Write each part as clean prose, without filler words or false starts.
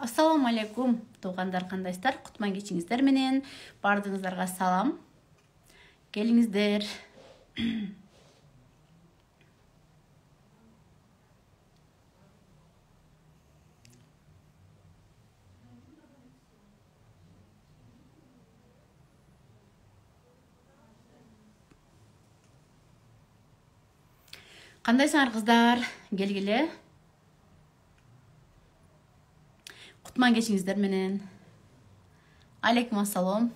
Ассаламу алейкум, туугандар, кандайсыздар? Кутман кечиңиздер менен бардыгыңыздарга салам. Келиңиздер. Кандайсыңар кыздар? Келгиле. Кутман кечиңиздер менен. Алейкум ассалам.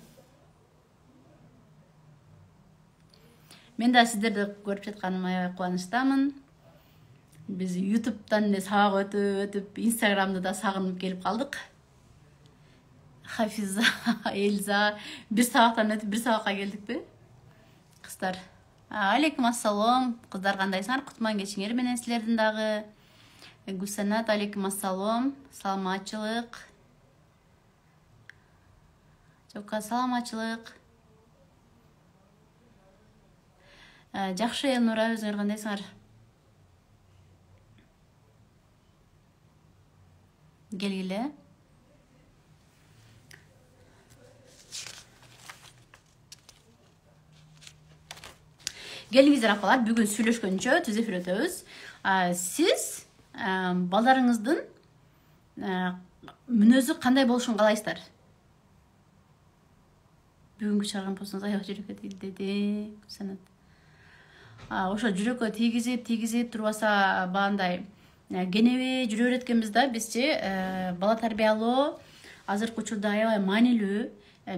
Мен да сиздерди көрүп жатканыма аябай кубанычтамын. Биз YouTube'дан эле сабак өтүп, Instagram'ды да сагынып келип калдык. Хафиза, Эльза, бир сабактан өтүп, бир сабакка келдикпи? Кыздар. Алейкум ассалам. Кыздар кандайсыңар? Кутман кечиңер менен силердин дагы. Гүлсанат, алейкум ассалам. Саламатчылык. Жока, саламатчылык. Жакшы, Элнура, өзүңөр кандайсыңар? Келгиле. Келиңиздер апалар, бүгүн сүйлөшкөнчө түз эфир өтөбүз. Сиз балдарыңыздын мүнөзү кандай болушун каалайсыздар? Бүгүнкү чыгарган постуңуз аябай жүрөккө тийди. Ошо жүрөккө тийгизип турбаса баандай кенеби жүрө береткенбиз да. Бизчи бала тарбиялоо азыркы учурда аябай маанилүү.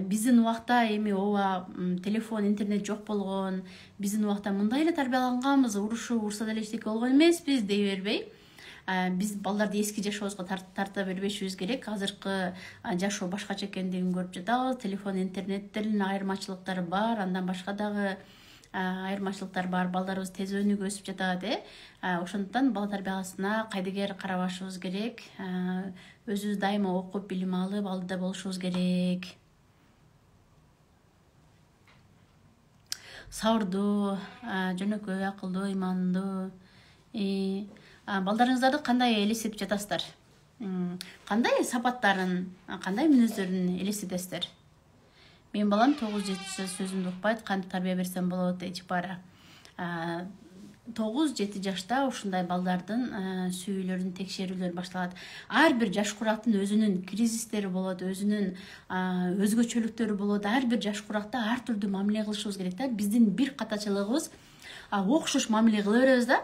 Биздин убакта эми ооба телефон, интернет жок болгон. Биздин убакта мындай эле тарбияланганбыз, урушуп, урса деле эчтеке болгон эмеспиз дей бербей. Биз балдарды эски жашообузга тарта бербешибиз керек. Азыркы жашоо башкача экендигин көрүп жатабыз. Телефон, интернеттин айырмачылыктары бар, андан башка дагы айырмачылыктар бар. Балдарыбыз тез өнүгүп өсүп жатат, Ошондуктан бала тарбиясына кайдыгер карабашыбыз керек. Өзүбүз дайыма окуп, билим алып, алдыда болушубуз керек. Сабырдуу, жөнөкөй, акылдуу, ыймандуу. Балдарыңыздарды кандай элестетип жатасыздар? Кандай сапаттарын, кандай мүнөздөрүн элестетесиздер? Мен балам 9-7 сөзүмдү укпайт, кантип тарбия берсем болот дейчи бара. 9-7 жашта ушундай балдардын сүйүүлөрүн текшерүүлөр башталат. Ар бир жаш курактын өзүнүн кризистери болот, өзүнүн өзгөчөлүктөрү болот. Ар бир жаш куракта ар түрдүү мамиле кылышыбыз керек да. Биздин бир катачылыгыбыз окшош мамиле кыла беребиз да.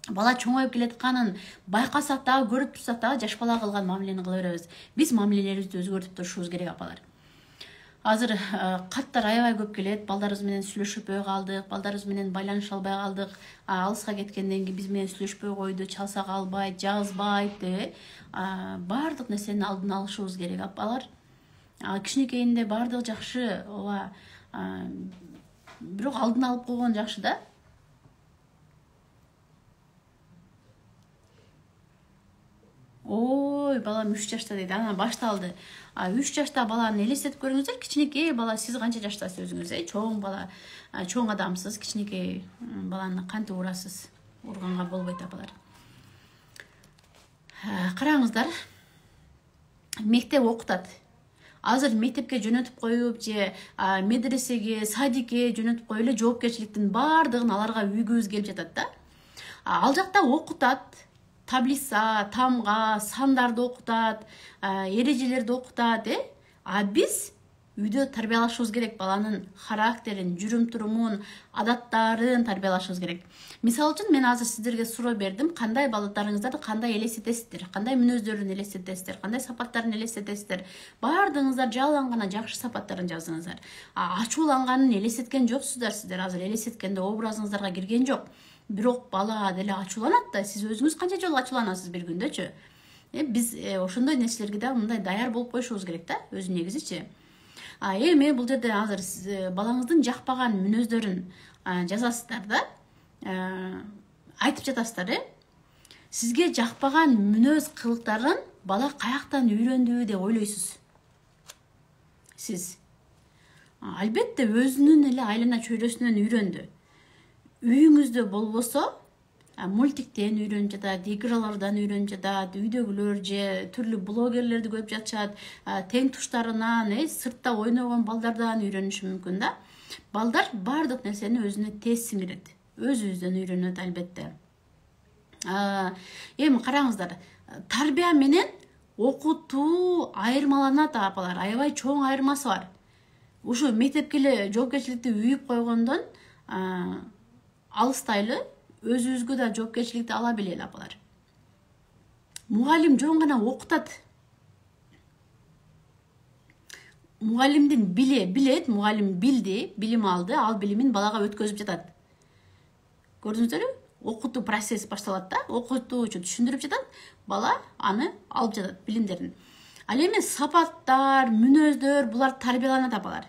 Бала чоңоюп келатканын байкасак дагы, көрүп турсак дагы жаш бала кылган мамилени кыла беребиз. Биз мамилелерибизди өзгөртүп турушубуз керек апалар. Азыр каттар аябай көп келет. Балдарыбыз менен сүйлөшпөй калдык, балдарыбыз менен байланыша албай калдык. Алыска кеткенден кийин биз менен сүйлөшпөй койду, чалсак албайт, жазбайт, бардык нерсенин алдын алышыбыз керек апалар. Кичинекейинде бардыгы жакшы, ооба. Бирок алдын алып койгон жакшы да. Ой, балам 3 жашта дейт. Ана башталды. 3 жашта баланы элестетип көрүңүздөр. Кичинекей бала, сиз канча жаштасыз өзүңүз? Чоң бала, чоң адамсыз, кичинекей баланы кантип урасыз? Урганга болбойт апалар. Караңыздар. Мектеп окутат. Азыр мектепке жөнөтүп коюп же медресеге, садикке жөнөтүп коюп эле жоопкерчиликтин бардыгын аларга үйгөбүз келип жатат да. Ал жакта окутат. Таблица, тамга, сандарды окутат, эрежелерди окутат, биз үйдө тарбиялашыбыз керек. Баланын характерин, жүрүм-турумун, адаттарын тарбиялашыбыз керек. Мисалы үчүн мен азыр сиздерге суроо бердим. Кандай балдарыңыздарды кандай элестетесиздер? Кандай мүнөздөрүн элестетесиздер? Кандай сапаттарын элестетесиздер? Бардыгыңыздар жалаң гана жакшы сапаттарын жазыңыздар. Ачууланганын элестеткен жоксуздар сиздер. Азыр элестеткенде образыңыздарга кирген жок. Бирок бала деле ачууланат да. Сиз өзүңүз канча жолу ачууланасыз бир күндөчү? Биз ошондой нерселерге да мындай даяр болуп коюшубуз керек да, өзү негизичи. Эми бул жерде азыр сиз балаңыздын жакпаган мүнөздөрүн жазасыздар да. Айтып жатасыздар, Сизге жакпаган мүнөз кылыктарын бала каяктан үйрөндү деп ойлойсуз? Сиз албетте өзүнүн эле айлана чөйрөсүнөн үйрөндү. Үйүңүздө болбосо, мультиктен үйрөнүп жатат, игралардан үйрөнүп жатат, үйдөгүлөр же түрлүү блогерлерди көрүп жатышат, тең туштарынан, сыртта ойногон балдардан үйрөнүшү мүмкүн да. Балдар бардык нерсени өзүнө тез сиңирет, өзүбүздөн үйрөнөт албетте. Эми караңыздар, тарбия менен окутуу айырмаланат апалар, аябай чоң айырмасы бар. Ушу мектепке эле жоопкерчиликти үйүп койгондон алыстайлы, өзүбүзгө да жоопкерчиликти ала билели апалар. Мугалим жөн гана окутат. Мугалимдин билет, мугалим билди, билим алды, ал билимин балага өткөзүп жатат. Көрдүңүздөрбү? Окутуу процесс башталат да, окутуучу түшүндүрүп жатат, бала аны алып жатат, билимдерин. Ал эми сапаттар, мүнөздөр, булар тарбияланат апалар.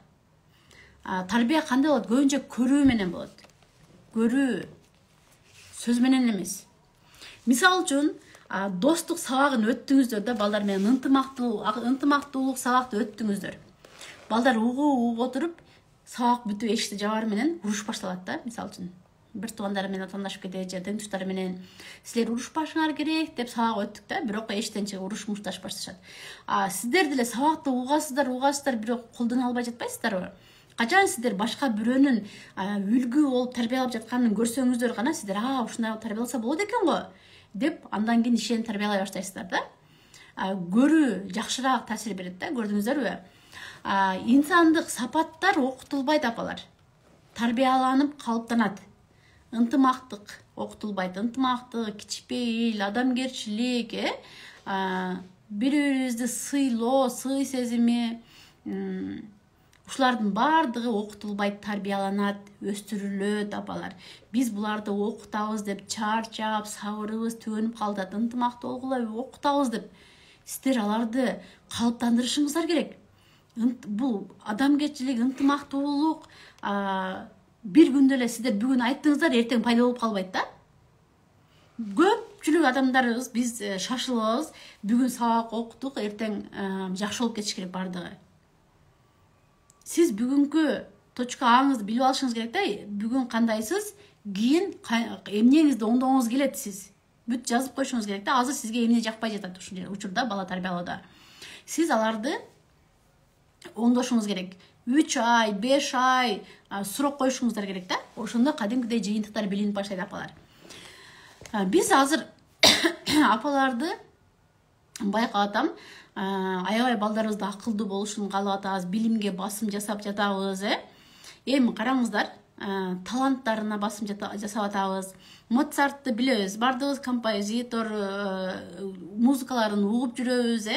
Тарбия кандай болот? Көбүнчө көрүү менен болот. Көрүү, сөз менен эмес. Мисал үчүн, достук сабагын өттүңүздөр да, балдар менен ынтымактуулук сабакты өттүңүздөр. Балдар угуп отуруп, сабак бүтүп эшикти жабар менен уруш башталат да, мисал үчүн. Бир туугандары менен отондашып кетет, же тең туштары менен силер урушпашыңар керек деп сабак өттүк да, бирок эшиктен чыгып уруш мушташ башташат. Сиздер деле сабакты угасыздар, бирок колдоно албай жатпайсыздарбы? Качан сиздер башка бирөөнүн үлгү болуп тарбиялап жатканын көрсөңүздөр гана сиздер ушундай тарбияласа болот экен го деп андан кийин ишенip тарбиялай баштайсыздар да. Көрүү жакшыраак таасир берет да, көрдүңүздөрбү? Инсандык сапаттар окутулбайт апалар. Тарбияланып калыптанат. Ынтымактык окутулбайт. Ынтымактык, кичпейил, адамгерчилик, бири-бирибизди сыйлоо, сый сезими, ушулардын баардыгы окутулбайт, тарбияланат, өстүрүлөт апалар. Биз буларды окутабыз деп чарчап, сабырыбыз түгөнүп калат. Ынтымактуу болгула, окутабыз деп сиздер аларды калыптандырышыңыздар керек. Бул адамгерчилик, ынтымактуулук бир күндө эле сиздер бүгүн айттыңыздар, эртең пайда болуп калбайт да. Көпчүлүк адамдарыбыз биз шашылабыз, бүгүн сабак окуттук, эртең жакшы болуп кетиш керек бардыгы. Сиз бүгүнкү точка аңызды билип алышыңыз керек да, бүгүн кандайсыз, кийин эмнеңизди оңдогуңуз келет сиз. Бүт жазып коюшуңуз керек да, азыр сизге эмне жакпай жатат ушул учурда бала тарбиялоодо. Сиз аларды оңдошуңуз керек. 3 ай, 5 ай сурок коюшуңуздар керек да. Ошондо кадимкидей жыйынтыктар билинип баштайт апалар. Биз азыр апаларды байкап атам, аябай балдарыбызды акылдуу болушун каалап атабыз, билимге басым жасап жатабыз, Эми караңыздар, таланттарына басым жасап атабыз. Моцартты билебиз, бардыгыбыз композитор, музыкаларын угуп жүрөбүз,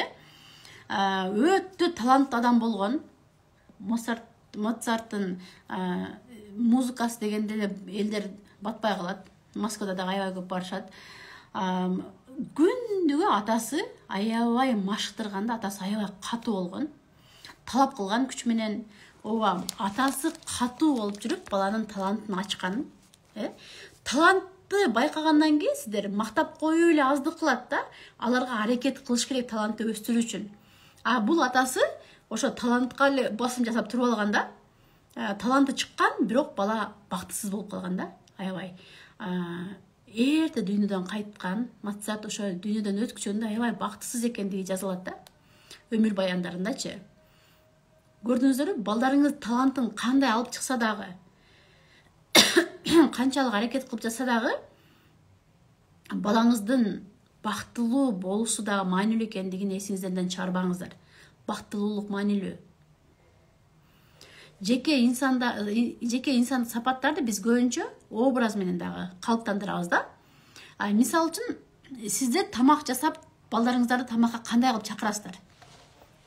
өтө таланттуу адам болгон. Моцарттын музыкасы дегенде элдер батпай калат. Москвада да аябай көп барышат. Күндүгө атасы аябай машыктырганда, атасы аябай катуу болгон. Талап кылган күч менен, атасы катуу болуп жүрүп, баланын талантын ачкан. Талантты байкагандан кийин сиздер мактап коюу эле аздык кылат да, аларга аракет кылыш керек талантты өстүрүү үчүн. Бул атасы ошо талантка эле басым жасап туруп алганда, таланты чыккан, бирок бала бактысыз болуп калган да, аябай. Эрте дүйнөдөн кайткан, Моцарт ошо дүйнөдөн өткөчөндө аябай бактысыз экендиги жазылат да, өмүр баяндарындачы. Көрдүңүздөрбү, балдарыңыз талантын кандай алып чыкса дагы, канчалык аракет кылып жатса дагы, балаңыздын бактылуу болушу дагы маанилүү экендигин эсиңизден чыгарбаңыздар. Бактылуулук маанилүү. Жеке инсандык сапаттарды биз көбүнчө образ менен дагы калыптандырабыз да. Мисал үчүн, сиздер тамак жасап, балдарыңыздарды тамакка кандай кылып чакырасыздар?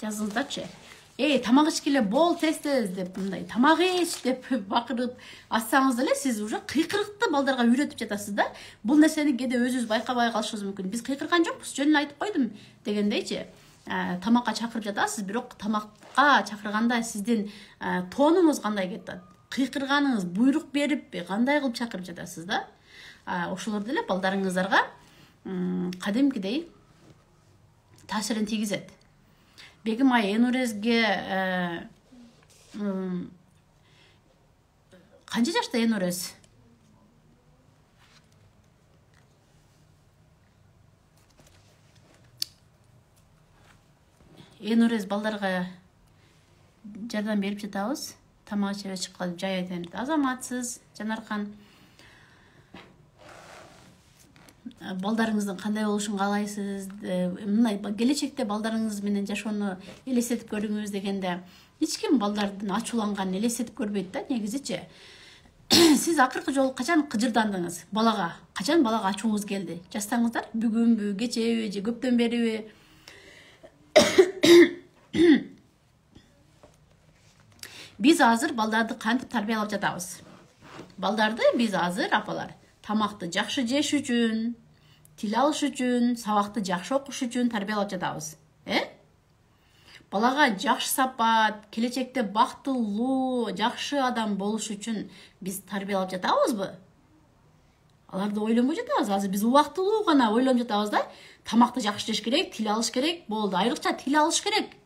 Жазыңыздарчы. Тамак ичкиле бол тез-тез деп, мындай тамак ич деп бакырып атсаңыз деле, сиз уже кыйкырыкты балдарга үйрөтүп жатасыз да. Бул нерсени кээде өзүбүз байкабай калышыбыз мүмкүн. Биз кыйкырган жокпуз, жөн эле айтып койдум дегендейчи. Тамакка чакырып жатасыз, бирок тамакка чакырганда сиздин тонуңуз кандай кетет? Кыйкырганыңыз, буйрук берип, кандай кылып чакырып жатасыз да? Ошолор деле балдарыңыздарга кадимкидей таасирин тийгизет. Бегим ай Энурезге канча жашта Энурез? Энурез балдарга жардам берип жатабыз. Тамак жеп чыгып калып жай айтайын. Азаматсыз Жанаркан. Балдарыңыздын кандай болушун каалайсыз? Мындай келечекте балдарыңыз менен жашоону элестетип көрүңүз дегенде эч ким балдардын ачууланганын элестетип көрбөйт да, негизичи. Сиз акыркы жолу качан кыжырдандыңыз? Качан балага ачууңуз келди? Жазсаңыздар, бүгүнбү, кечеби же көптөн бериби? Биз азыр балдарды кантип тарбиялап жатабыз? Балдарды биз азыр апалар тамакты жакшы жеш үчүн, тил алыш үчүн, сабакты жакшы окуш үчүн тарбиялап жатабыз. Балага жакшы сапат, келечекте бактылуу, жакшы адам болуш үчүн биз тарбиялап жатабызбы? Аларды ойлонбой жатабыз. Азыр биз убактылуу гана ойлонуп жатабыз да. Тамакты жакшы жеш керек, тил алыш керек, болду. Айрыкча тил алыш керек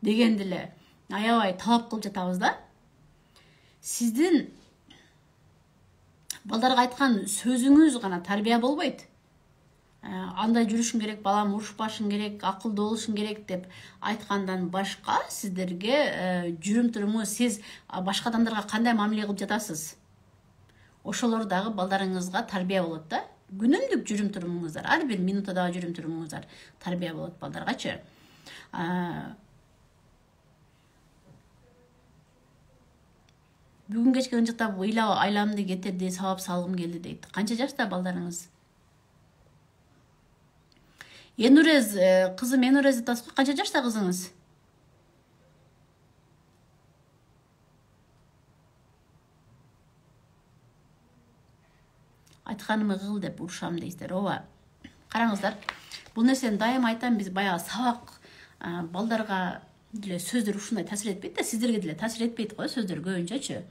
дегенди эле аябай талап кылып жатабыз да. Сиздин балдарга айткан сөзүңүз гана тарбия болбойт. Андай жүрүшүң керек, балам урушпашың керек, акылдуу болушуң керек деп айткандан башка сиздерге жүрүм турумуңуз, сиз башка адамдарга кандай мамиле кылып жатасыз? Ошолор дагы балдарыңызга тарбия болот да. Күнүмдүк жүрүм турумуңуздар, ар бир минутадагы жүрүм турумуңуздар тарбия болот балдаргачы. Бүгүн кечке ынжыктап айламды кетирди, сабап салгым келди дейт. Канча жашта балдарыңыз? Энурез, кызым Энурез атасыз. Канча жашта кызыңыз? Айтканымы кыл деп урушам дейсиздер. Ооба. Караңыздар. Бул нерсени дайыма айтам, биз баягы сабак балдарга деле сөздөр ушундай таасир этпейт да, сиздерге деле таасир этпейт го сөздөр көбүнчөчү.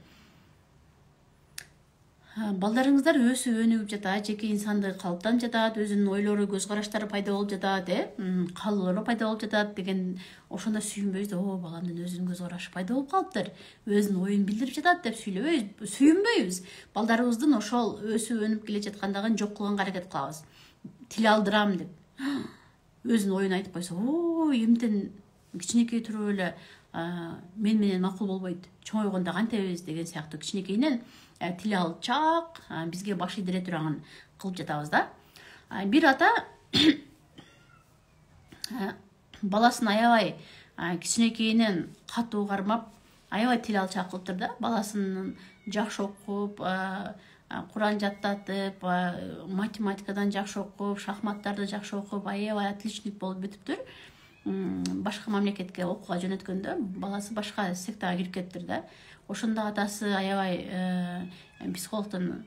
Балдарыңыздар өсүп өнүгүп жатат, жеке инсандык калыптанып жатат, өзүнүн ойлору, көз караштары пайда болуп жатат, каалоолору пайда болуп жатат деген ошондо сүйүнбөйбүз да, о, баламдын өзүнүн көз карашы пайда болуп калыптыр, өзүнүн оюн билдирип жатат деп сүйүнбөйбүз. Балдарыбыздын ошол өсүп өнүп келе жаткандыгын жок кылганга аракет кылабыз. Тил алдырам деп өзүнүн оюн айтып койсо, о, эмтен кичинекей туруп эле мен менен макул болбойт, чоңойгондо кантебиз деген сыяктуу кичинекейинен тил алчак бизге баш ийдире турган кылып жатабыз да. Бир ата баласын аябай кичинекейинен катуу кармап, аябай тил алчак кылыптыр да. Баласын жакшы окуп, Куран жаттатып, математикадан жакшы окуп, шахматтарды жакшы окуп, аябай отличник болуп бүтүптүр. Башка мамлекетке окууга жөнөткөндө баласы башка сектага кирип кетиптир да. Ошондо атасы аябай психологдон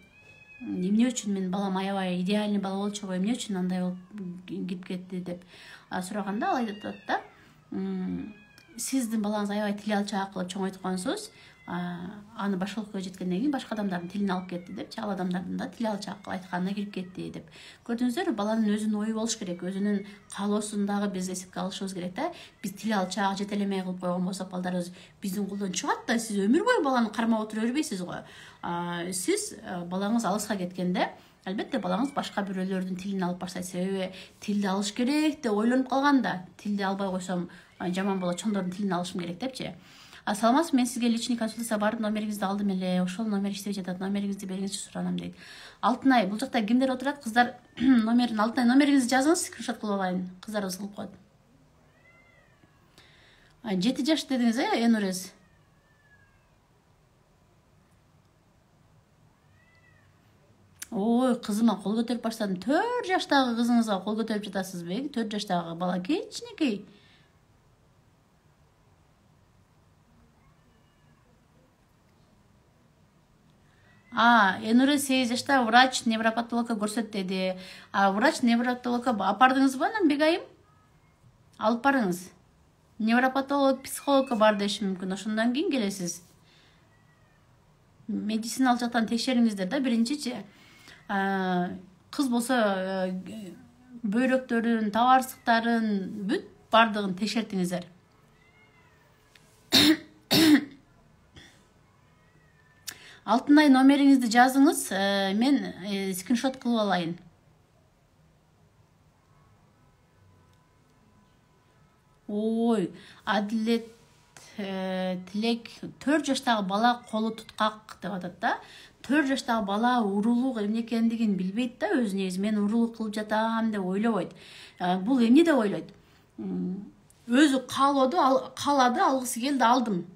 эмне үчүн мен балам аябай идеальный бала болчу го, эмне үчүн андай болуп кирип кетти деп сураганда, ал айтат да, сиздин балаңыз аябай тил алчак кылып чоңойткансыз, аны башкылыкка жеткенден кийин башка адамдардын тилин алып кетти депчи, ал адамдардын да тил алчак айтканына кирип кетти деп. Көрдүңүздөр, баланын өзүнүн ою болуш керек, өзүнүн каалоосун дагы биз эсепке алышыбыз керек да. Биз тил алчак, жетелемей кылып койгон болсок, балдарыбыз биздин колдон чыгат да, сиз өмүр бою баланы кармап отура бербейсиз го. Сиз балаңыз алыска кеткенде, албетте балаңыз башка бирөөлөрдүн тилин алып баштайт, себеби тилди алыш керек деп ойлонуп калган да. Тилди албай койсом жаман болот, чоңдордун тилин алышым керек депчи. Саламатсызбы, мен сизге личный консультация барып, номериңизди алдым эле, ошол номер иштеп жатат, номериңизди бериңизчи суранам дейт. Алтынай, бул жакта кимдер отурат? Кыздар номерин, Алтынай номериңизди жазыңыз, скриншот кылып алайын. Кыздарыбыз кылып коет. 7 жаш дедиңиз, Энурез? Ой, кызыма кол көтөрүп баштадым. 4 жаштагы кызыңызга кол көтөрүп жатасызбы? 4 жаштагы бала кичинекей. Энурез 8 жашта, врач невропатологко көрсөт деди. Врач невропатологко апардыңызбы анан Бегайым? Алып барыңыз. Невропатолог, психологко бар деши мүмкүн, ошондон кийин келесиз. Медициналык жактан текшериңиздер да, биринчичи. Кыз болсо бөйрөктөрүн, табарсыктарын, бүт бардыгын текшертиңиздер. Алтынай номериңизди жазыңыз, мен скриншот кылып алайын. ой, Адилет Тилек 4 жаштагы бала колу туткак деп атат да. 4 жаштагы бала урулук эмне экендигин билбейт да, өзүн өзү мен урулук кылып жатам деп ойлобойт. Бул эмне деп ойлойт? Өзү каалады, алгысы келди, алдым.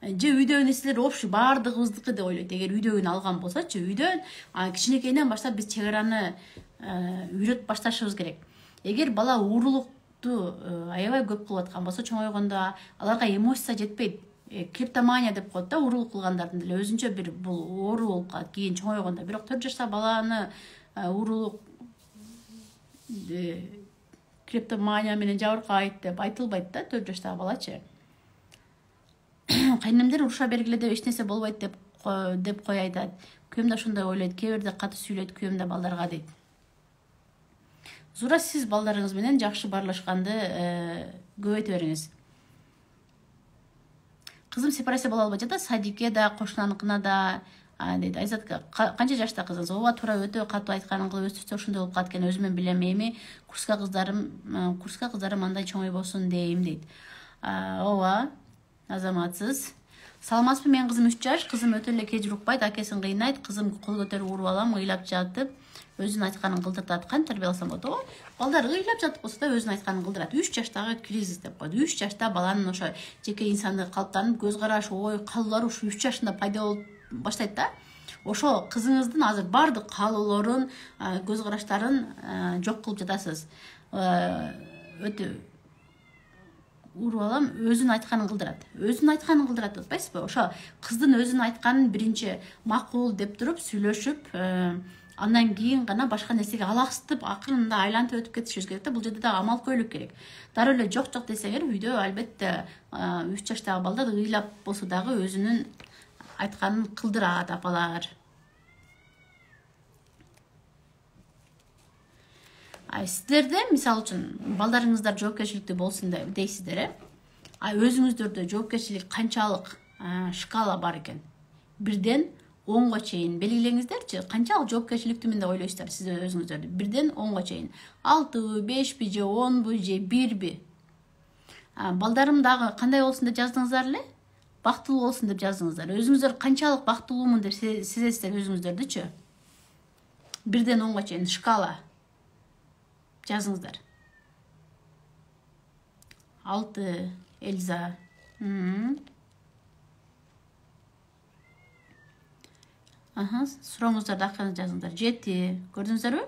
Же үйдөгү нерселер общий баардыгыбыздыкы деп ойлойт. Эгер үйдөгүн алган болсочу, үйдөн кичинекейинен баштап биз чек араны үйрөтүп башташыбыз керек. Эгер бала урулукту аябай көп кылып аткан болсо, чоңойгондо аларга эмоция жетпейт. Клептомания деп коет да, урулук кылгандардын деле өзүнчө бир бул оору болуп кийин чоңойгондо. Бирок 4 жаштагы баланы урулук клептомания менен жабыркайт деп айтылбайт да, 4 жаштагы балачы. Кайнемдер уруша бергиле деп эч нерсе болбойт деп кой айтат. Күйөөм да ошондой ойлойт. Кээ бирде каты сүйлөйт күйөөм да балдарга дейт. Зура, сиз балдарыңыз менен жакшы баарлашканды көбөйтө бериңиз. Кызым сепарация боло албай жатат, садикке да, кошунаныкына да дейт. Айзатка, канча жашта кызыңыз? Ооба, туура өтө катуу айтканын кылып өстүрсө ошондой болуп калат экен. Өзүм билем, эми курска кыздарым андай чоңойбосун дейм дейт. Ооба, азаматсыз. Саламатсызбы? Мен кызым 3 жаш, кызым өтө эле кеж укпайт, акесин кыйнайт, кызым кол көтөрүп уруп алам, ыйлап жатып, өзүнүн айтканын кылдыртат. Кантип тарбияласам болот? Ооба, балдар ыйлап жатып болсо да өзүнүн айтканын кылдырат. 3 жаштагы кризис деп коет. 3 жашта баланын ошо жеке инсандыгы калыптанып, көз караш, ой, каалоолору ушу 3 жашында пайда болуп баштайт да. Ошо кызыңыздын азыр баардык каалоолорун, көз караштарын жок кылып жатасыз. Өтө уруп алам, өзүнүн айтканын кылдырат. Өзүнүн айтканын кылдырат деп атпайсызбы? Ошо кыздын өзүнүн айтканын биринчи макул деп туруп сүйлөшүп, андан кийин гана башка нерсеге алаксытып, акырында айлантып өтүп кетишибиз керек да. Бул жерде да амал көйлүк керек. Дароо эле жок десеңер, үйдө албетте 3 жаштагы балдар ыйлап болсо дагы өзүнүн айтканын кылдырат апалар. Сиздерде, мисалы үчүн, балдарыңыздар жоопкерчиликтүү болсун дейсиздер, өзүңүздөрдө жоопкерчилик канчалык шкала бар экен? 1ден 10га чейин белгилеңиздерчи. Канчалык жоопкерчиликтүүмүн деп ойлойсуздар сиз өзүңүздөрдү? 1ден 10га чейин. 6бы, 5би, же 10бу, же 1би? Балдарым дагы кандай болсун деп жаздыңыздар эле? Бактылуу болсун деп жаздыңыздар. Өзүңүздөр канчалык бактылуумун деп сезесиздер өзүңүздөрдүчү? 1ден 10га чейин шкала жазыңыздар. 6 Эльза. Сурооңуздарды акырын жазыңыздар. 7 көрдүңүздөрбү?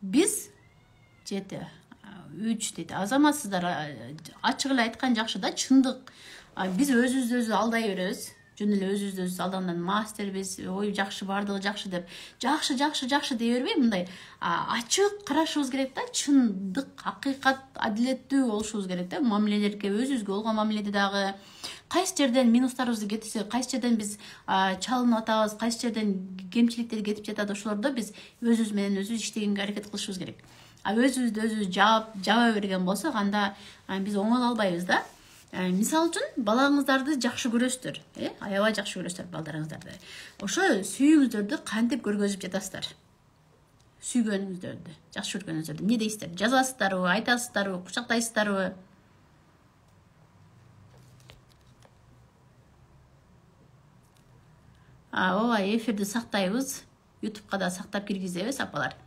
Биз 7, 3 дейт. Азаматсыздар, ачык эле айткан жакшы да, чындык. Биз өзүбүздү алдай беребиз. Жөн эле өзүбүздү алдандан мастербиз, ой, жакшы, баардыгы жакшы деп. Жакшы дей бербей, мындай ачык карашыбыз керек да, чындык, акыйкат, адилеттүү болушубуз керек да. Мамилелерге, өзүбүзгө болгон мамиледе дагы кайсы жерден минустарыбызды кетирсе, кайсы жерден биз чалынып атабыз, кайсы жерден кемчиликтер кетип жатат, ошолордо биз өзүбүз менен өзүбүз иштегенге аракет кылышыбыз керек. Өзүбүздү өзүбүз жаба берген болсок, анда биз оңоло албайбыз да. Мисалы үчүн, балаңыздарды жакшы көрөсүздөр, аябай жакшы көрөсүздөр балдарыңыздарды. Ошо сүйүүңүздөрдү кантип көргөзүп жатасыздар? Сүйгөнүңүздөрдү, жакшы көргөнүңүздөрдү эмне дейсиздер? Жазасыздарбы, айтасыздарбы, кучактайсыздарбы? Ооба, эфирди сактайбыз, YouTube'га да сактап киргизебиз, апалар.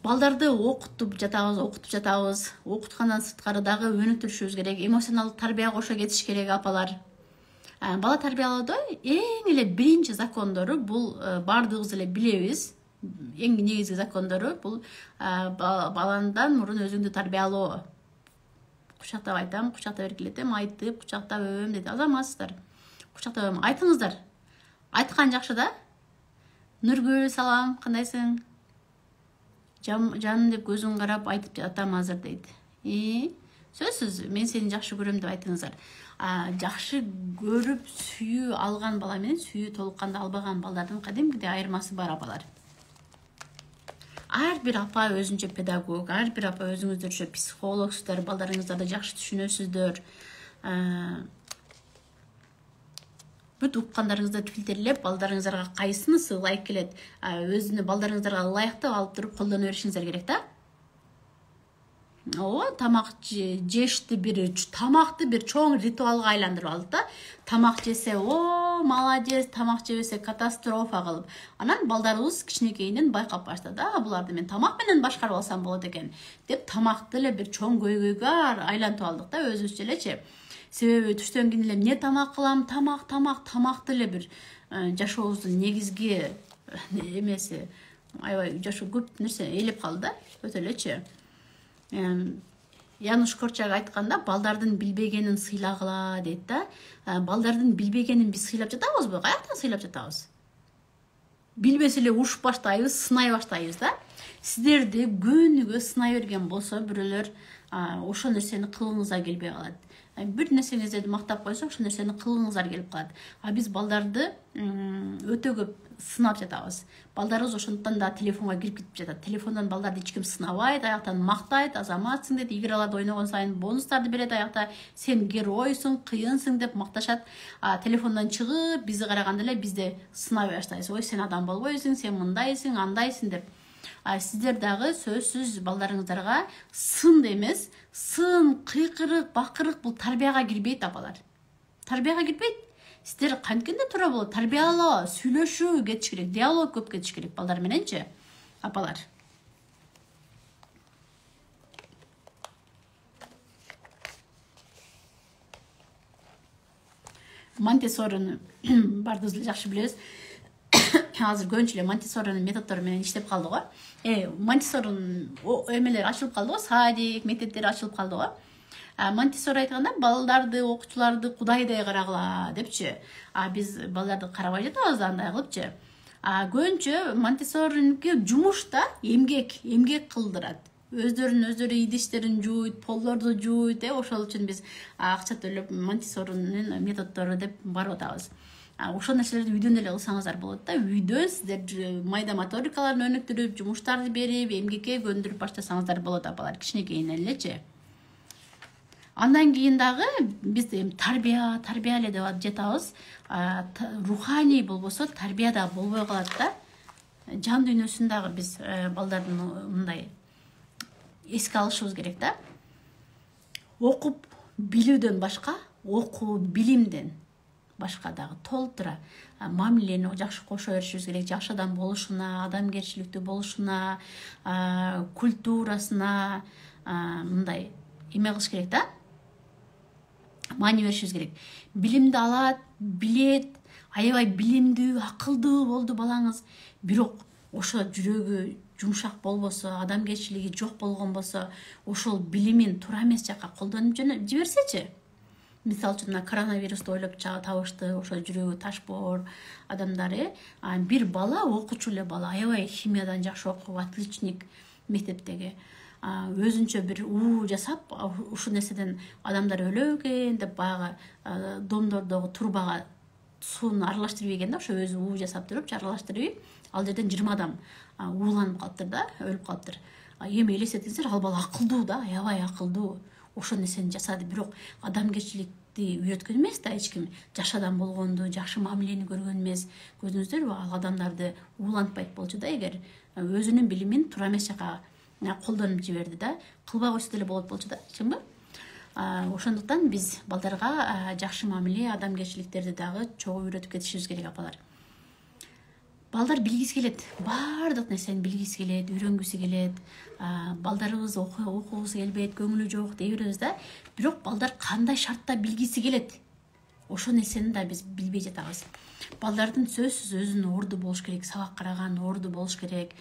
Балдарды окутуп жатабыз. Окуткандан сырткары дагы өнүктүрүшүбүз керек. Эмоционалдык тарбия кошо кетиш керек, апалар. Бала тарбиялоодо эң эле биринчи закондору, бул баардыгыбыз эле билебиз. Эң негизги закондору бул баландан мурун өзүңдү тарбиялоо. Кучактап айтам, кучактап эркелетем, айтып, кучактап өбөм дейт. Азаматсыздар. Кучактап өбөм. Айтыңыздар. Айткан жакшы да? Нургүл, салам, кандайсың? Жаным деп көзүң карап айтып жатам азыр дейт. Сөзсүз, мен сени жакшы көрөм деп айтыңыздар. Жакшы көрүп сүйүү алган бала менен сүйүү толукканда албаган балдардын кадимкидей айырмасы бар, апалар. Ар бир апа өзүнчө педагог, ар бир апа өзүңүздөрчө психологсуздар, балдарыңыздарды жакшы түшүнөсүздөр. Бүт уккандарыңызды фильтрлеп, балдарыңыздарга кайсынысы ылайык келет, өзүнү балдарыңыздарга ылайыктап алып туруп колдоно беришиңиздер керек да. тамак жешти тамакты бир чоң ритуалга айландырып алды да. Тамак жесе, молодец, тамак жебесе катастрофа кылып. Анан балдарыбыз кичинекейинен байкап баштады. Буларды мен тамак менен башкарып алсам болот экен деп тамакты эле бир чоң көйгөйгө айлантып алдык да, өзүбүзчө элечи. Себеби түштөн кийин эле эмне тамак кылам, тамакты эле бир жашообуздун негизги эмеси, аябай жашоо көп нерсе элеп калды да, өтө элечи. Януш Корчак айтканда, балдардын билбегенин сыйлагыла дейт да. Балдардын билбегенин биз сыйлап жатабызбы? Каяктан сыйлап жатабыз? Билбесе эле урушуп баштайбыз, сынай баштайбыз да. Сиздерди күнүгө сынай берген болсо, бирөөлөр ошол нерсени кылгыңызга келбей калат. Бир нерсеңизди мактап койсо, ошол нерсени кылгыңыздар келип калат. Биз балдарды өтө көп сынап жатабыз. Балдарыбыз ошондуктан да телефонго кирип кетип жатат. Телефондон балдарды эч ким сынабайт, аяктан мактайт, азаматсың дейт, играларды ойногон сайын бонустарды берет, аякта сен геройсуң, кыйынсың деп макташат. Телефондон чыгып, бизди караганда эле бизде сынай баштайбыз. Ой, сен адам болбойсуң, сен мындайсың, андайсың деп. Сиздер дагы сөзсүз балдарыңыздарга сын эмес, сын, кыйкырык, бакырык бул тарбияга кирбейт, апалар. Тарбияга кирбейт. Сиздер канткенде туура болот, тарбиялоо, сүйлөшүү кетиш керек, диалог көп кетиш керек балдар мененчи, апалар. Монтессорини бардыгыбыз эле жакшы билебиз. Азыр көбүнчө эле Монтессоринин методдору менен иштеп калды го. Монтессоринин эмелери ачылып калды го, садик, мектептери ачылып калды го. Монтессори айтканда, балдарды, окуучуларды кудайдай карагыла депчи. Биз балдарды карабай жатабыз андай кылыпчы. Көбүнчө Монтессориники жумуш да, эмгек кылдырат. Өздөрү идиштерин жууйт, полдорду жууйт, ошол үчүн биз акча төлөп Монтессоринин методдору деп барып атабыз. Ошол нерселерди үйдөн эле кылсаңыздар болот да. Үйдөн сиздер майда моторикаларын өнүктүрүп, жумуштарды берип, эмгекке көндүрүп баштасаңыздар болот, апалар, кичинекейинен элечи. Андан кийин дагы биз тарбия эле деп жатабыз. Руханий болбосо тарбия да болбой калат да. Жан дүйнөсүн дагы биз балдардын мындай эске алышыбыз керек да. Окуп билүүдөн башка, окуу билимден башка дагы толтура мамилени жакшы кошо беришибиз керек. Жакшы адам болушуна, адамгерчиликтүү болушуна, культурасына мындай эме кылыш керек да. Маани беришибиз керек. Билимди алат, билет, аябай билимдүү, акылдуу болду балаңыз. Бирок ошо жүрөгү жумшак болбосо, адамгерчилиги жок болгон болсо, ошол билимин туура эмес жакка колдонуп жиберсечи. Мисалы үчүн коронавирусту ойлоп табышты, ошо жүрөгү ташбоор адамдар. Бир бала, окуучу эле бала, аябай химиядан жакшы окуп, отличник мектептеги. Өзүнчө бир жасап, ушул нерседен адамдар өлө экен деп баягы домдордогу турбага сууну аралаштырып ийген да, ошо өзү жасап туруп, аралаштырып, ал жерден 20 адам ууланып калыптыр да, өлүп калыптыр. Эми элестетиңиздер, ал бала акылдуу да, аябай акылдуу. Ошол нерсени жасады, бирок адамгерчиликти үйрөткөн эмес да эч ким. Жаш адам болгонду, жакшы мамилени көргөн эмес. Көрдүңүздөрбү, ал адамдарды уулантпайт болчу да, эгер өзүнүн билимин туура эмес жакка колдонуп жиберди да, кылбай койсо деле болот болчу да, чынбы? Ошондуктан биз балдарга жакшы мамиле, адамгерчиликтерди дагы чогуу үйрөтүп кетишибиз керек, апалар. Балдар билгиси келет, баардык нерсени билгиси келет, үйрөнгүсү келет. Балдарыбыз окугусу келбейт, көңүлү жок дей беребиз да. Бирок балдар кандай шартта билгиси келет? Ошол нерсени да биз билбей жатабыз. Балдардын сөзсүз өзүнүн орду болуш керек, сабак караган орду болуш керек.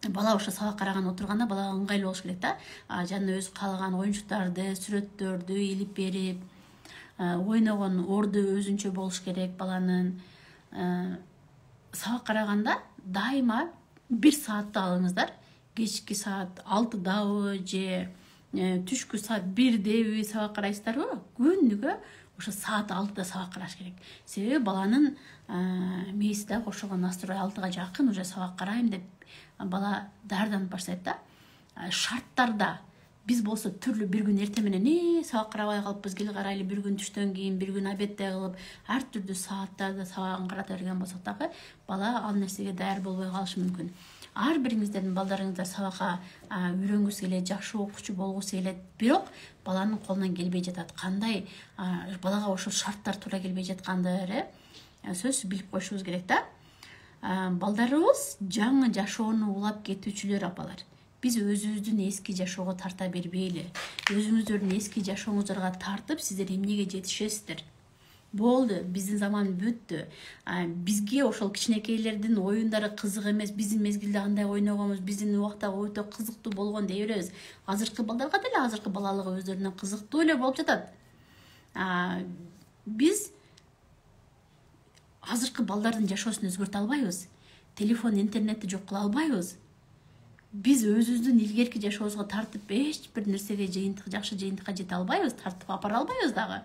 Бала ошо сабак караган отурганда балага ыңгайлуу болуш керек да. Жана өзү каалаган оюнчуктарды, сүрөттөрдү илип берип, ойногон орду өзүнчө болуш керек баланын. Сабак караганда дайыма 1 саатты алыңыздар. Кечки саат 6дабы же түшкү саат 1деби сабак карайсыздарбы? Күнүгө ошо саат 6да сабак караш керек. Себеби баланын мээси да ошого настрой 6га жакын уже сабак карайм деп бала даярданып баштайт да. Шарттарда биз болсо түрлүү бир күн эртең менен сабак карабай калыппыз, кел карайлы, бир күн түштөн кийин, бир күн обедте кылып, ар түрдүү сааттарда сабагын карата берген болсок дагы бала ал нерсеге даяр болбой калышы мүмкүн. ар бириңиздердин балдарыңыздар сабакка үйрөнгүсү келет, жакшы окуучу болгусу келет, бирок баланын колунан келбей жатат. Кандай балага ошол шарттар туура келбей жаткандары сөзсүз билип коюшубуз керек да. Балдарыбыз жаңы жашоону улап кетүүчүлөр апалар. Биз өзүбүздүн эски жашоого тарта бербейли. Өзүңүздөрдүн эски жашооңуздарга тартып, сиздер эмнеге жетишесиздер? Болду, биздин заман бүттү. Бизге ошол кичинекейлердин оюндары кызык эмес, биздин мезгилде андай ойногонбуз, биздин убакта өтө кызыктуу болгон дей беребиз. Азыркы балдарга деле азыркы балалыгы өздөрүнүн кызыктуу эле болуп жатат. Биз азыркы балдардын жашоосун өзгөртө албайбыз. Телефон, интернетти жок кыла албайбыз. Биз өзүбүздүн илгерки жашообузга тартып эч бир нерсеге жакшы жыйынтыкка жете албайбыз, тартып апара албайбыз дагы.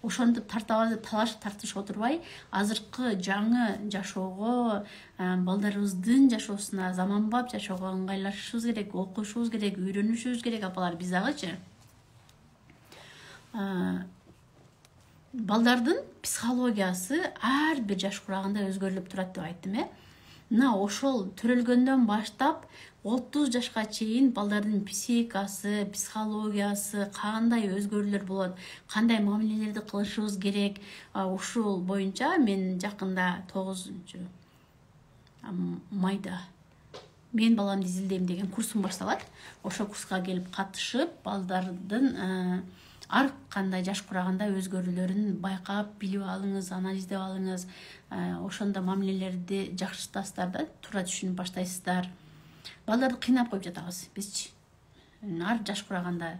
Ошентип тартабыз деп талашып тартышып отурбай, азыркы жаңы жашоого, балдарыбыздын жашоосуна, заманбап жашоого ыңгайлашышыбыз керек, окушубуз керек, үйрөнүшүбүз керек апалар. Биз дагычы балдардын психологиясы ар бир жаш курагында өзгөрүлүп турат деп айттым. Мына ошол төрөлгөндөн баштап 30 жашка чейин балдардын психикасы, психологиясы кандай өзгөрүүлөр болот, кандай мамилелерди кылышыбыз керек, ушул боюнча мен жакында 9 майда мен баламды изилдейм деген курсум башталат. Ошол курска келип катышып, балдардын ар кандай жаш курагында өзгөрүүлөрүн байкап, билип алыңыз, анализдеп алыңыз. Ошондо мамилелерди жакшыртасыздар да, туура түшүнүп баштайсыздар. Балдарды кыйнап коюп жатабыз бизчи. Ар жаш кураганда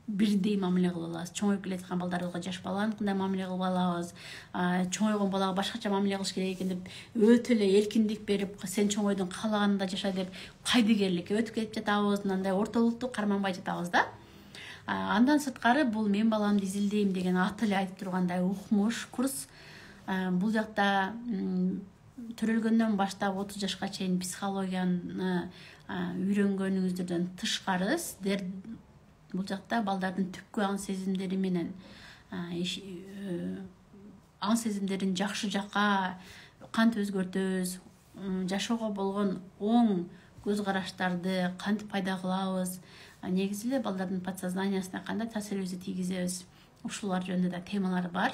бирдей мамиле кылып алабыз. Чоңоюп келаткан балдарыбызга жаш баланыкындай мамиле кылып алабыз. Чоңойгон балага башкача мамиле кылыш керек экен деп өтө эле эркиндик берип, сен чоңойдун каалаганында жаша деп кайдыгерликке өтүп кетип жатабыз. Мындай ортолукту карманбай жатабыз да. Андан сырткары бул мен баламды изилдейм деген аты эле айтып тургандай укмуш курс. Бул жакта төрөлгөндөн баштап 30 жашка чейин психологияны үйрөнгөнүңүздөрдөн тышкары сиздер бул жакта балдардын түпкү аң сезимдери менен аң сезимдерин жакшы жакка кантип өзгөртөбүз, жашоого болгон оң көз караштарды кантип пайда кылабыз, негизи эле балдардын подсознаниясына кандай таасирибизди тийгизебиз, ушулар жөнүндө да темалар бар.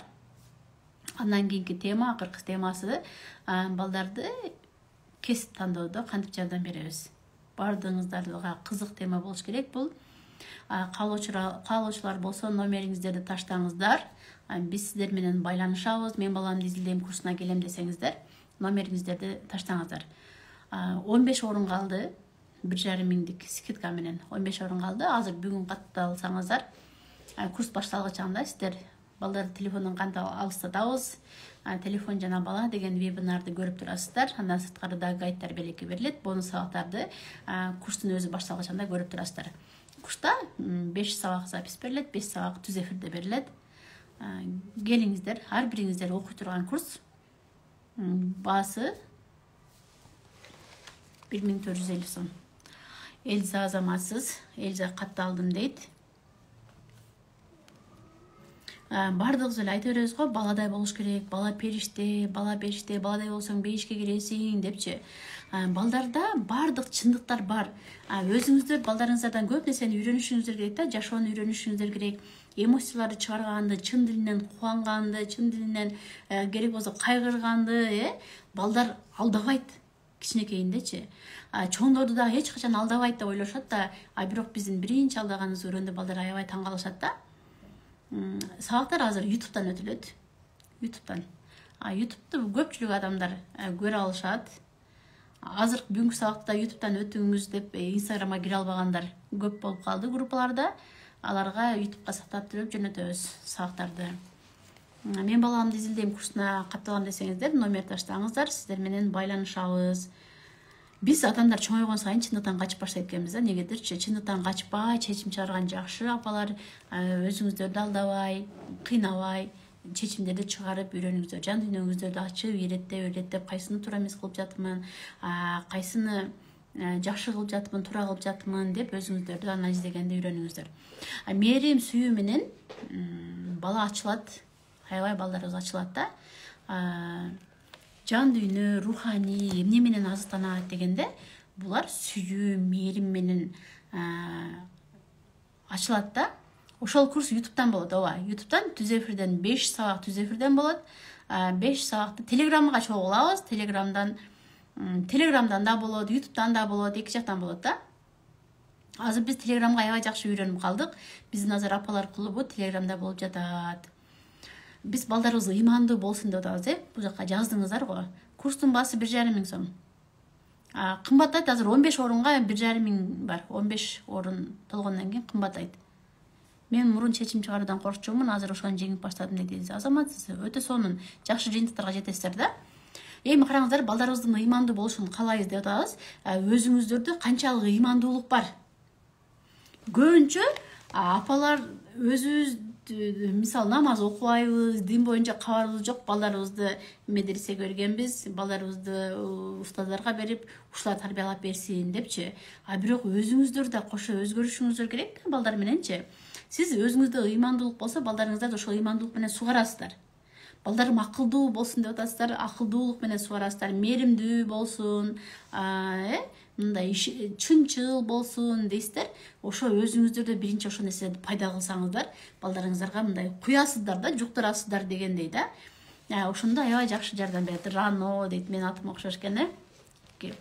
Андан кийинки тема, акыркы темасы балдарды кесип тандоодо кантип жардам беребиз. Бардыгыңыздарга кызык тема болуш керек бул. Каалоочулар болсо номериңиздерди таштаңыздар. Биз сиздер менен байланышабыз. Мен баламды изилдейм курсуна келем десеңиздер, номериңиздерди таштаңыздар. 15 орун калды. 1,5 миңдик скидка менен 15 орун калды. Азыр бүгүн катталсаңыздар, курс башталган чагында сиздер балдарды телефондон кантип алыстатабыз, телефон жана бала деген вебинарды көрүп турасыздар. Андан сырткары да гайдтар белекке берилет. Бонус сабактарды курстун өзү башталган чагында көрүп турасыздар. Курста 5 сабак запись берилет, 5 сабак түз эфирде берилет. Келиңиздер, ар бириңиздер окуй турган курс. Баасы 1450 сом. Эльза азаматсыз, Эльза катталдым дейт. Бардыгыбыз эле айта беребиз го, баладай болуш керек, бала периште, баладай болсоң бейишке киресиң депчи. Балдарда бардык чындыктар бар. Өзүңүздөр балдарыңыздардан көп нерсени үйрөнүшүңүздөр керек да, жашоону үйрөнүшүңүздөр керек. Эмоцияларды чыгарганды, чын дилинен кубанганды, чын дилинен керек болсо кайгырганды, балдар алдабайт кичинекейиндечи. Чоңдорду да эч качан алдабайт деп ойлошот да, бирок биздин биринчи алдаганыбызды көргөндө балдар аябай таң калышат да. Сабактар азыр YouTube'дан өтүлөт. YouTube'ду көпчүлүк адамдар көрө алышат. Азыр бүгүнкү сабакта YouTube'дан өтүңүз деп Instagramга кире албагандар көп болуп калды группаларда. Аларга YouTube'га сактап туруп жөнөтөбүз сабактарды. Мен баламды изилдейм курсуна катталам десеңиздер, номер таштаңыздар, сиздер менен байланышабыз. Биз адамдар чоңойгон сайын чындыктан качып баштайт экенбиз да, негедирчи? Чындыктан качпай, чечим чыгарган жакшы апалар, өзүңүздөрдү алдабай, кыйнабай, чечимдерди чыгарып үйрөнүңүздөр. Жан дүйнөңүздөрдү ачып, иреттеп, кайсыны туура эмес кылып жатмын, кайсыны жакшы кылып жатмын, туура кылып жатмын деп өзүңүздөрдү анализдегенди үйрөнүңүздөр. Мээрим сүйүү менен бала ачылат, аябай балдарыбыз ачылат да. Жан дүйнө, руханий эмне менен азыктанат дегенде, булар сүйүү мээрим менен ачылат да. Ошол курс YouTube'дан болот, ооба. YouTube'дан түз эфирден 5 сабак түз эфирден болот. 5 сабакты Телеграмга чогулабыз. Телеграмдан да болот, YouTube'дан да болот, эки жактан болот да. Азыр биз Телеграмга аябай жакшы үйрөнүп калдык. Биздин азыр апалар клубу Телеграмда болуп жатат. Биз балдарыбыз ыймандуу болсун деп атабыз, бул жака жаздыңыздар го. Курстун баасы 1,5 миң сом. Кымбаттайт, азыр 15 орунга 1,5 миң бар. 15 орун толгондон кийин кымбаттайт. Мен мурун чечим чыгаруудан коркчумун, азыр ошону жеңип баштадым деди. Азаматсыз өтө сонун жакшы жыйынтыктарга жетесиздер да. Эми караңыздар, балдарыбыздын ыймандуу болушун каалайбыз деп атабыз. Өзүңүздөрдө канчалык ыймандуулук бар? Көбүнчө апалар өзүбүз мисалы намаз окубайбыз, дин боюнча кабарыбыз жок, балдарыбызды медресеге бергенбиз, балдарыбызды устаздарга берип, ушулар тарбиялап берсин депчи. Бирок өзүңүздөр да кошо өзгөрүшүңүздөр керек да балдар мененчи. Сиз өзүңүздө ыймандуулук болсо, балдарыңыздарды ошол ыймандуулук менен сугарасыздар. Балдарым акылдуу болсун деп атасыздар, акылдуулук менен сугарасыздар, мээримдүү болсун, мындай чынчыл болсун дейсиздер. Ошо өзүңүздөрдө биринчи ошол нерселерди пайда кылсаңыздар, балдарыңыздарга мындай куясыздар да, жуктурасыздар дегендей да. Ошондо аябай жакшы жардам берет. Рано дейт, менин атым окшош экен,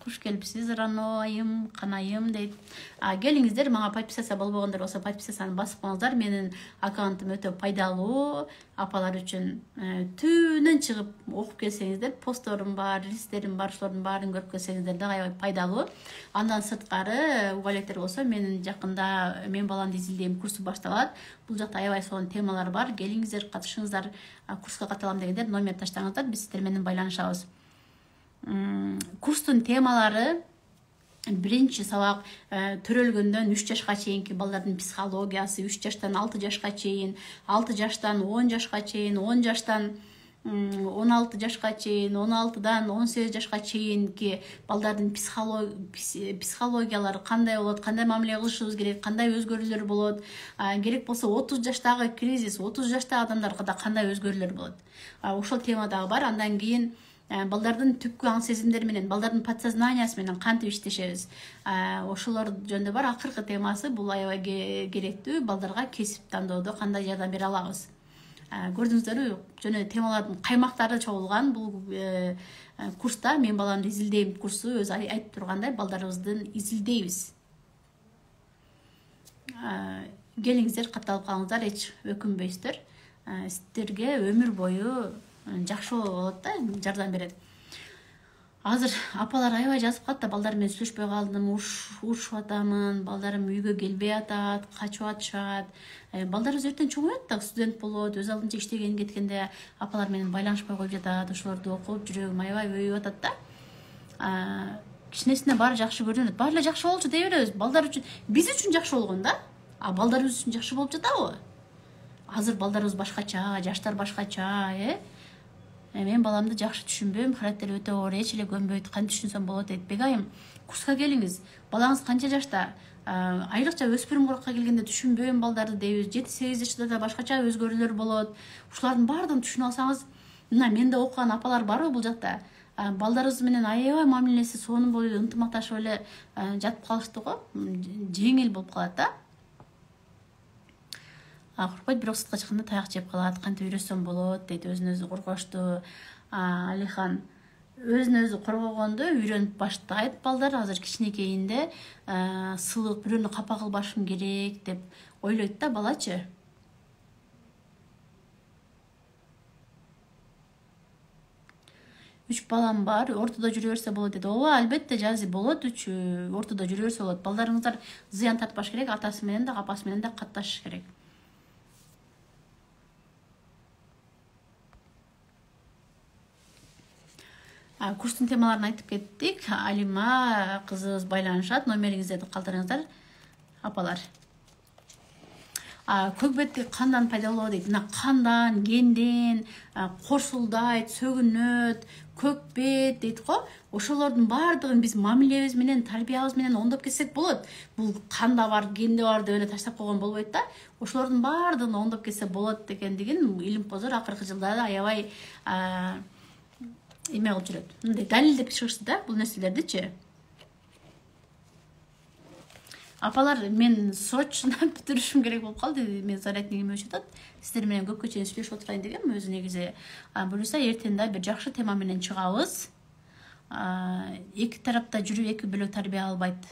Куш келипсиз, Рано айым, канайым дейт. Келиңиздер, мага подписация болбогондор болсо подписацияны басып коюңуздар. Менин аккаунтум өтө пайдалуу, апалар үчүн түнөн чыгып окуп келсеңиздер, постторум бар, рилстерим бар, ошолордун баарын көрүп келсеңиздер да аябай пайдалуу. Андан сырткары, уга электер болсо, менин жакында мен баламды изилдейм курсу башталат. Бул жакта аябай сонун темалар бар. Келиңиздер, катышыңыздар, курска катылам дегендер номер таштаңыздар, биз сиздер менен байланышабыз. Курстун темалары: биринчи сабак төрөлгөндөн 3 жашка чейинки балдардын психологиясы, 3 жаштан 6 жашка чейин, 6 жаштан 10 жашка чейин, 10 жаштан 16 жашка чейин, 16дан 18 жашка чейинки балдардын психологиялары кандай болот, кандай мамиле кылышыбыз керек, кандай өзгөрүүлөр болот, керек болсо 30 жаштагы кризис, 30 жаштагы адамдарга да кандай өзгөрүүлөр болот. Ошол тема дагы бар. Андан кийин балдардын түпкү аң сезимдери менен, балдардын подсознаниясы менен кантип иштешебиз, ошолор жөнүндө бар. Акыркы темасы бул аябай керектүү, балдарга кесип тандоодо кандай жардам бере алабыз. Көрдүңүздөрбү, жана темалардын каймактары чогулган бул курста. Мен баламды изилдейм курсу өзү айтып тургандай, балдарыбыздын изилдейбиз. Келиңиздер, катталып калыңыздар, эч өкүнбөйсүздөр. Сиздерге өмүр бою жакшы болот да, жардам берет. Азыр апалар аябай жазып калат да, балдарым менен сүйлөшпөй калдым, урушуп атамын, балдарым үйгө келбей атат, качып атышат. Балдарыбыз эртең чоңоет да, студент болот, өз алдынча иштеген кеткенде апалар менен байланышпай коюп жатат, ошолорду окуп жүрөгүм аябай өйүп атат да. Кичинесине баары жакшы көрүнөт. Баары эле жакшы болчу дей беребиз. Балдар үчүн, биз үчүн жакшы болгон да. Балдарыбыз үчүн жакшы болуп жатабы? Азыр балдарыбыз башкача, жаштар башкача, Мен баламды жакшы түшүнбөйм, характери өтө оор, эч эле көнбөйт, кантип түшүнсөм болот дейт. Бегайым, курска келиңиз. Балаңыз канча жашта? Айрыкча өспүрүм куракка келгенде түшүнбөйм балдарды дейбиз. 7-8 жашта да башкача өзгөрүүлөр болот. Ушулардын баардыгын түшүнүп алсаңыз, мына менде окуган апалар барбы бул жакта? Балдарыбыз менен аябай мамилеси сонун болуп, ынтымакташып эле жатып калышты го. Жеңил болуп калат да. Коркпойт, бирок сыртка чыкканда таяк жеп калат, кантип үйрөтсөм болот дейт, өзүн өзү коргошту. Алихан өзүн өзү коргогонду үйрөнүп баштайт балдар. Азыр кичинекейинде сылык, бирөөнү капа кылбашым керек деп ойлойт да балачы. Үч балам бар, ортодо жүрө берсе болот дейт. Ооба, албетте жазы болот, ортодо жүрө берсе болот. Балдарыңыздар зыян тартпаш керек, атасы менен да, апасы менен да катташыш керек. Курстун темаларын айтып кеттик. Алима кызыбыз байланышат, номериңиздерди калтырыңыздар, апалар. Көк бетти кандан пайда болот дейт. Мына кандан, генден, корсулдайт, сөгүнөт, көк бет дейт го. Ошолордун баардыгын биз мамилебиз менен, тарбиябыз менен оңдоп кетсек болот. Бул канда бар, генде бар деп эле таштап койгон болбойт да. Ошолордун баардыгын оңдоп кетсе болот дегендигин илимпоздор акыркы жылдары аябай эме кылып жүрөт. Мындай далилдеп чыгышты да бул нерселердичи. Апалар, мен срочно бүтүрүшүм керек болуп калды. Мен заряднигим өчүп атат. Сиздер менен көпкө чейин сүйлөшүп отурайын дегем. Өзү негизи буюрса эртең да бир жакшы тема менен чыгабыз. Эки тарапта жүрүп эки бөлө тарбия албайт.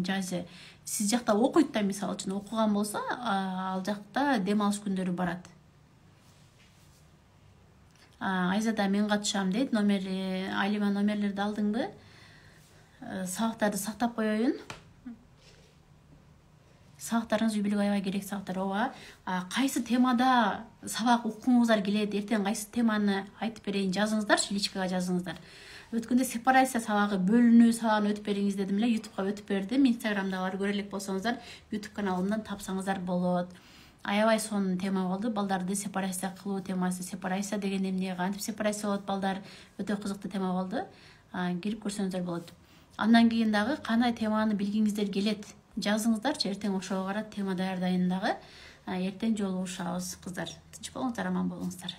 Жазы сиз жакта окуйт да, мисалы үчүн окуган болсо, ал жакта дем алыш күндөрү барат. Айзада мен катышам дейт. Алима номерлерди алдыңбы? Сабактарды сактап коеюн. Сабактарыңыз үй бүлүгү аябай керек сабактар. Ооба. Кайсы темада сабак укуңуздар келет, эртең кайсы теманы айтып берейин, жазыңыздарчы, личкага жазыңыздар. Өткөндө сепарация сабагы, бөлүнүү сабагын өтүп бериңиз дедим эле, YouTubeга өтүп бердим. Инстаграмдагылар көрө элек болсоңуздар, YouTube каналымдан тапсаңыздар болот. Аябай сонун тема болду. Балдарды сепарация кылуу темасы. Сепарация деген эмне, кантип сепарация болот балдар? Өтө кызыктуу тема болду. Кирип көрсөңүздөр болот. Андан кийин дагы кандай теманы билгиңиздер келет, жазыңыздарчы. Эртең ошого карап тема даярдайын дагы. Эртең жолугушабыз кыздар. Тынч болуңуздар, аман болуңуздар.